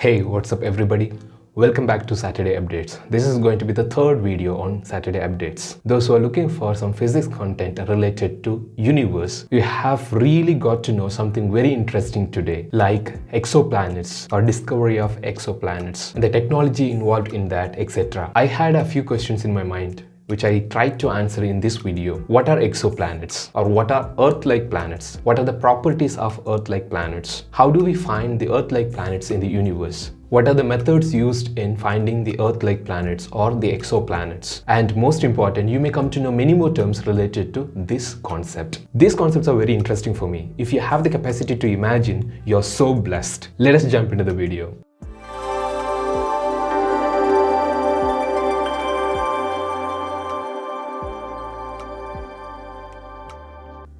Hey, what's up everybody? Welcome back to Saturday Updates. This is going to be the third video on Saturday Updates. Those who are looking for some physics content related to universe, you have really got to know something very interesting today, like exoplanets or discovery of exoplanets, and the technology involved in that, etc. I had a few questions in my mind which I tried to answer in this video. What are exoplanets? Or what are Earth-like planets? What are the properties of Earth-like planets? How do we find the Earth-like planets in the universe? What are the methods used in finding the Earth-like planets or the exoplanets? And most important, you may come to know many more terms related to this concept. These concepts are very interesting for me. If you have the capacity to imagine, you're so blessed. Let us jump into the video.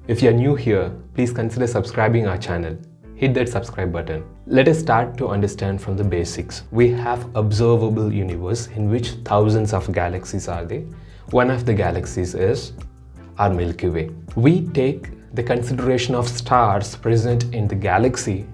If you are new here, please consider subscribing our channel. Hit that subscribe button. Let us start to understand from the basics. We have observable universe in which thousands of galaxies are there. One of the galaxies is our Milky Way. We take the consideration of stars present in the galaxy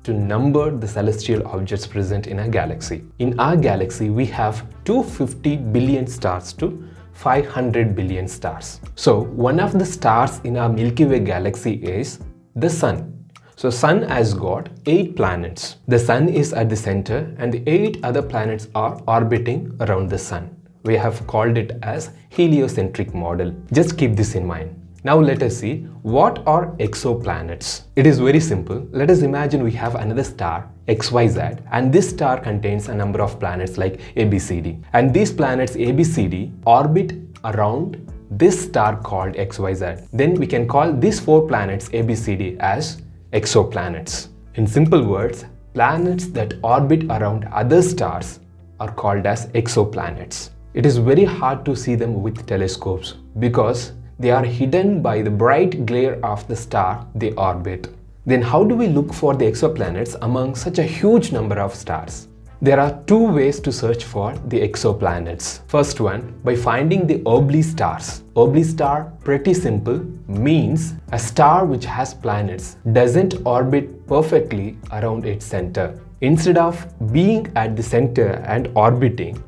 to number the celestial objects present in a galaxy. In our galaxy, we have 250 billion stars to 500 billion stars. So one of the stars in our Milky Way galaxy is the Sun. So Sun has got 8 planets. The Sun is at the center and the 8 other planets are orbiting around the Sun. We have called it as heliocentric model. Just keep this in mind. Now let us see what are exoplanets. It is very simple. Let us imagine we have another star XYZ, and this star contains a number of planets like ABCD, and these planets ABCD orbit around this star called XYZ. Then we can call these 4 planets ABCD as exoplanets. In simple words, planets that orbit around other stars are called as exoplanets. It is very hard to see them with telescopes because they are hidden by the bright glare of the star they orbit. Then how do we look for the exoplanets among such a huge number of stars? There are 2 ways to search for the exoplanets. First one, by finding the oblique stars. Oblique star, pretty simple, means a star which has planets doesn't orbit perfectly around its center. Instead of being at the center and orbiting,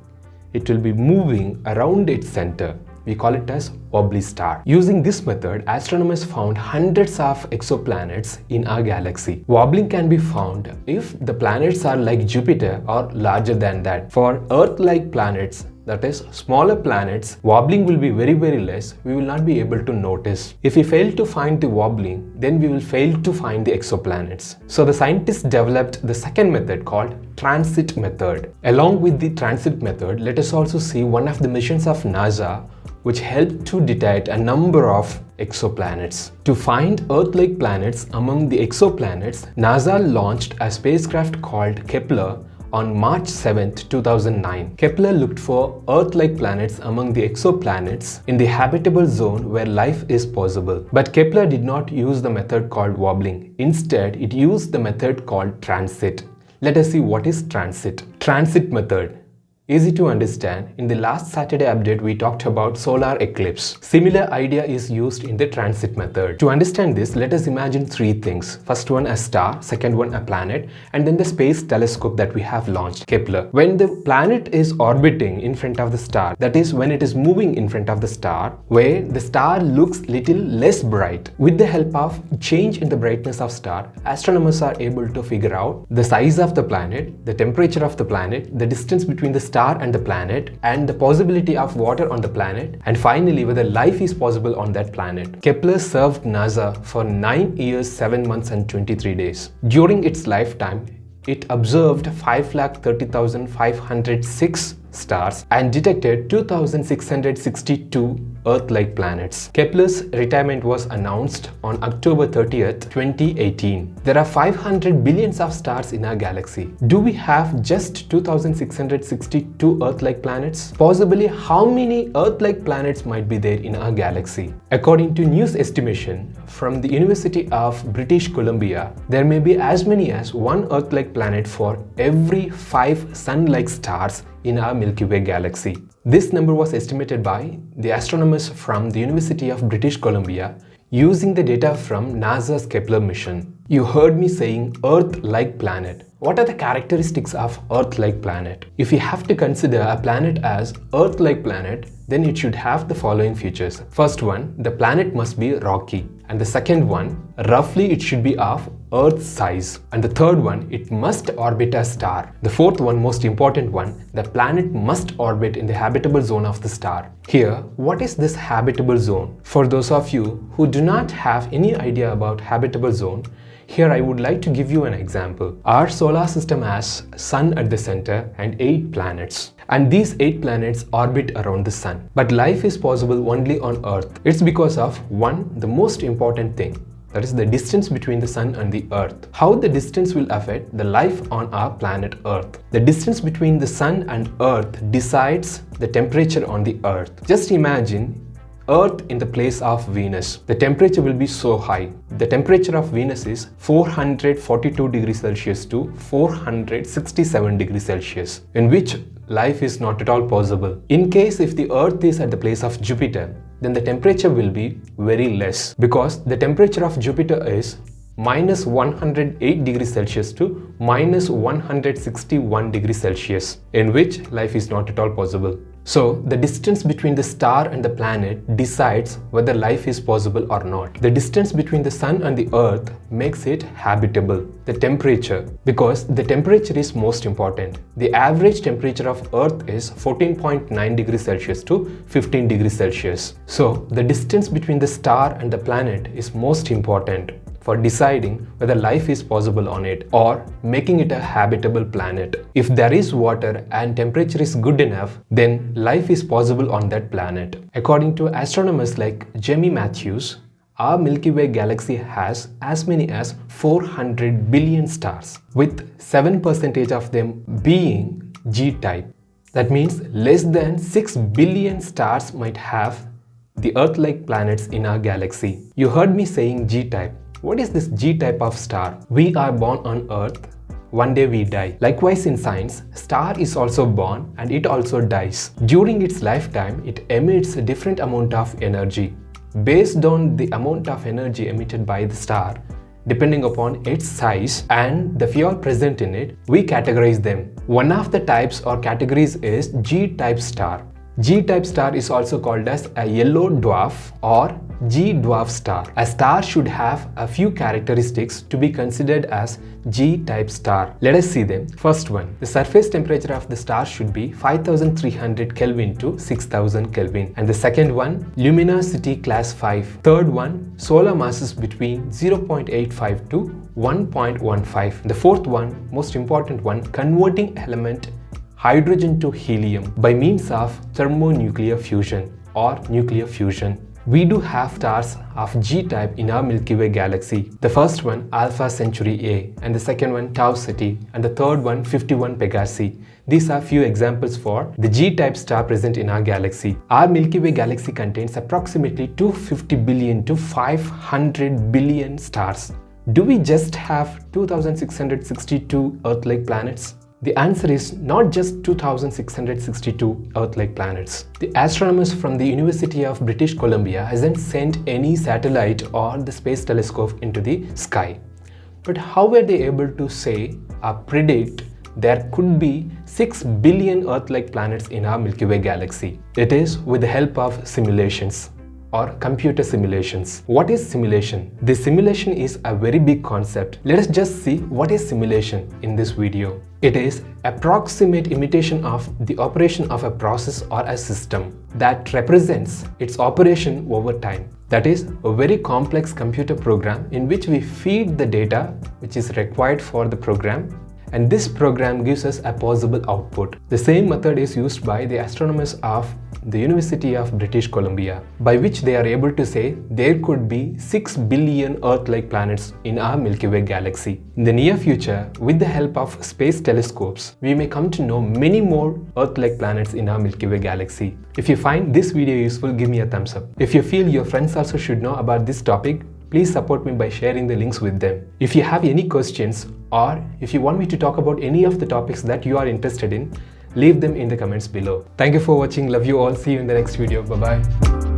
it will be moving around its center. We call it as oblique star. Using this method, astronomers found hundreds of exoplanets in our galaxy. Wobbling can be found if the planets are like Jupiter or larger than that. For Earth-like planets, that is smaller planets, wobbling will be very less. We will not be able to notice. If we fail to find the wobbling, then we will fail to find the exoplanets. So the scientists developed the second method called transit method. Along with the transit method, let us also see one of the missions of NASA which helped to detect a number of exoplanets. To find Earth-like planets among the exoplanets, NASA launched a spacecraft called Kepler on March 7, 2009. Kepler looked for Earth-like planets among the exoplanets in the habitable zone where life is possible. But Kepler did not use the method called wobbling. Instead, it used the method called transit. Let us see what is transit. Transit method. Easy to understand. In the last Saturday update, we talked about solar eclipse. Similar idea is used in the transit method. To understand this, let us imagine 3 things. First one, a star. Second one, a planet. And then the space telescope that we have launched, Kepler. When the planet is orbiting in front of the star, that is when it is moving in front of the star, where the star looks little less bright. With the help of change in the brightness of star, astronomers are able to figure out the size of the planet, the temperature of the planet, the distance between the star and the planet, and the possibility of water on the planet, and finally whether life is possible on that planet. Kepler served NASA for 9 years, 7 months and 23 days. During its lifetime, it observed 530,506 stars and detected 2,662 Earth-like planets. Kepler's retirement was announced on October 30th, 2018. There are 500 billions of stars in our galaxy. Do we have just 2,662 Earth-like planets? Possibly, how many Earth-like planets might be there in our galaxy? According to news estimation from the University of British Columbia, there may be as many as 1 Earth-like planet for every 5 Sun-like stars in our Milky Way galaxy. This number was estimated by the astronomers from the University of British Columbia using the data from NASA's Kepler mission. You heard me saying Earth-like planet. What are the characteristics of Earth-like planet? If you have to consider a planet as Earth-like planet, then it should have the following features. First one, the planet must be rocky. And the second one, roughly it should be of Earth's size. And the third one, it must orbit a star. The fourth one, most important one, the planet must orbit in the habitable zone of the star. Here, what is this habitable zone? For those of you who do not have any idea about habitable zone, here I would like to give you an example. Our solar system has Sun at the center and 8 planets. And these 8 planets orbit around the Sun. But life is possible only on Earth. It's because of the most important thing. That is the distance between the Sun and the Earth. How the distance will affect the life on our planet Earth. The distance between the Sun and Earth decides the temperature on the Earth. Just imagine Earth in the place of Venus. The temperature will be so high. The temperature of Venus is 442 degrees Celsius to 467 degrees Celsius, in which life is not at all possible. In case if the Earth is at the place of Jupiter, then the temperature will be very less, because the temperature of Jupiter is minus 108 degrees Celsius to minus 161 degrees Celsius, in which life is not at all possible. So, the distance between the star and the planet decides whether life is possible or not. The distance between the Sun and the Earth makes it habitable. The temperature, because the temperature is most important. The average temperature of Earth is 14.9 degrees Celsius to 15 degrees Celsius. So, the distance between the star and the planet is most important for deciding whether life is possible on it or making it a habitable planet. If there is water and temperature is good enough, then life is possible on that planet. According to astronomers like Jimmy Matthews, our Milky Way galaxy has as many as 400 billion stars, with 7% of them being G-type. That means less than 6 billion stars might have the Earth-like planets in our galaxy. You heard me saying G-type. What is this G-type of star? We are born on Earth. One day we die. Likewise in science, star is also born and it also dies. During its lifetime, it emits a different amount of energy. Based on the amount of energy emitted by the star, depending upon its size and the fuel present in it, we categorize them. One of the types or categories is G-type star. G-type star is also called as a yellow dwarf or G-dwarf star. A star should have a few characteristics to be considered as G-type star. Let us see them. First one, the surface temperature of the star should be 5300 Kelvin to 6000 Kelvin. And the second one, luminosity class 5. Third one, solar masses between 0.85 to 1.15. The fourth one, most important one, converting element hydrogen to helium by means of thermonuclear fusion or nuclear fusion. We do have stars of G-type in our Milky Way galaxy. The first one, Alpha Centauri A, and the second one, Tau Ceti, and the third one, 51 Pegasi. These are few examples for the G-type star present in our galaxy. Our Milky Way galaxy contains approximately 250 billion to 500 billion stars. Do we just have 2662 Earth-like planets? The answer is not just 2662 Earth-like planets. The astronomers from the University of British Columbia hasn't sent any satellite or the space telescope into the sky. But how were they able to say or predict there could be 6 billion Earth-like planets in our Milky Way galaxy? It is with the help of simulations or computer simulations. What is simulation? The simulation is a very big concept. Let us just see what is simulation in this video. It is approximate imitation of the operation of a process or a system that represents its operation over time. That is a very complex computer program in which we feed the data which is required for the program, and this program gives us a possible output. The same method is used by the astronomers of the University of British Columbia, by which they are able to say there could be 6 billion Earth-like planets in our Milky Way galaxy. In the near future, with the help of space telescopes, we may come to know many more Earth-like planets in our Milky Way galaxy. If you find this video useful, give me a thumbs up. If you feel your friends also should know about this topic, please support me by sharing the links with them. If you have any questions or if you want me to talk about any of the topics that you are interested in, leave them in the comments below. Thank you for watching. Love you all. See you in the next video. Bye-bye.